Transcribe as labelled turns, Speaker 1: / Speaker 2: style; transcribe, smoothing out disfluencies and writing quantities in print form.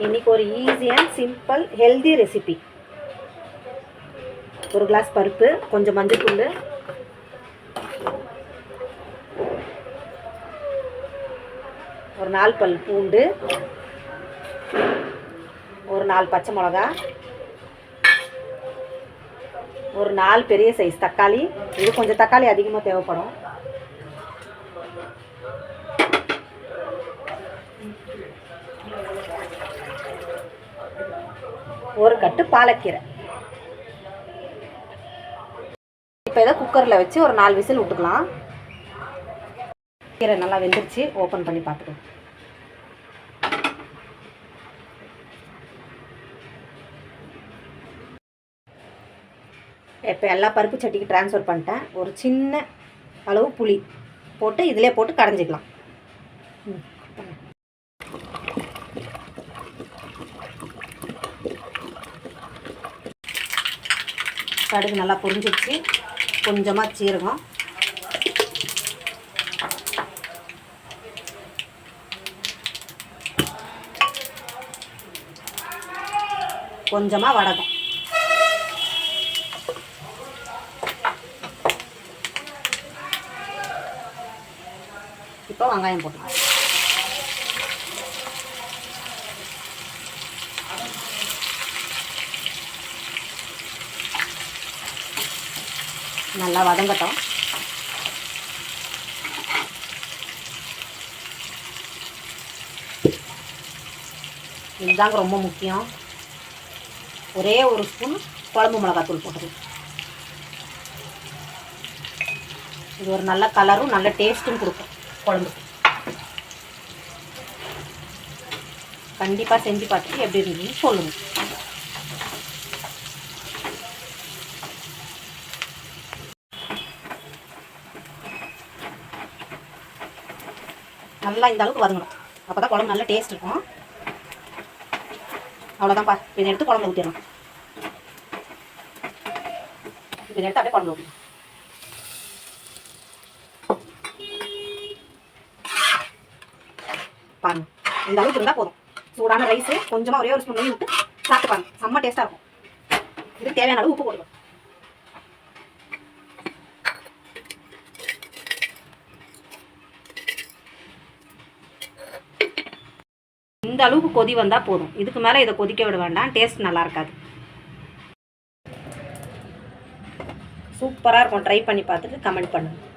Speaker 1: இன்றைக்கி ஒரு easy and simple healthy recipe. ஒரு கிளாஸ் பருப்பு, கொஞ்சம் மஞ்சள்தூள், ஒரு 4 பல் பூண்டு, ஒரு 4 பச்சை மிளகா, ஒரு 4 பெரிய சைஸ் தக்காளி. இது கொஞ்சம் தக்காளி அதிகமாக தேவைப்படும். ஒரு கட்டு பாலக்கீரை. இப்போ இதை குக்கரில் வச்சு ஒரு 4 விசில் விட்டுக்கலாம். கீரை நல்லா வெந்துருச்சு. ஓப்பன் பண்ணி பார்த்துக்கலாம். இப்போ எல்லா பருப்பு சட்டிக்கு ட்ரான்ஸ்ஃபர் பண்ணிட்டேன். ஒரு சின்ன அளவு புளி போட்டு இதிலே போட்டு கடைஞ்சிக்கலாம். கடுகு நல்லா பொரிஞ்சிடுச்சு. கொஞ்சமாக சீரகம், கொஞ்சமாக வடகம், இப்போ வெங்காயம் போட்டுக்கலாம். நல்லா வதங்கட்டும். இதுதாங்க ரொம்ப முக்கியம். ஒரே ஒரு ஸ்பூன் குழம்பு மிளகாத்தூள் போட்டுக்கலாம். இது ஒரு நல்ல கலரும் நல்ல டேஸ்ட்டும் கொடுக்கும் குழம்பு. கண்டிப்பாக செஞ்சு பார்த்துட்டு எப்படி இருந்ததுன்னு சொல்லுங்கள். நல்லா இந்த அளவுக்கு வதங்கணும். அப்போ தான் குழம்பு நல்லா டேஸ்ட் இருக்கும். அவ்வளோதான்ப்பா. இதை எடுத்து குழம்புல ஊற்றிடலாம். இதை எடுத்து அப்படியே குழம்புல ஊற்றணும். பாருங்க, இந்த அளவுக்கு இருந்தால் போதும். சூடான ரைஸு கொஞ்சமாக ஒரே ஒரு ஸ்பூன் நெய் விட்டு சாப்பிட்டு பாருங்க. செம்ம டேஸ்ட்டாக இருக்கும். இதுக்கு தேவையான அளவு உப்பு போடுவோம். இந்த அளவுக்கு கொதி வந்தால் போதும். இதுக்கு மேலே இதை கொதிக்க விட வேண்டாம். டேஸ்ட் நல்லா இருக்காது. சூப்பராக இருக்கும். ட்ரை பண்ணி பார்த்துட்டு கமெண்ட் பண்ணுங்கள்.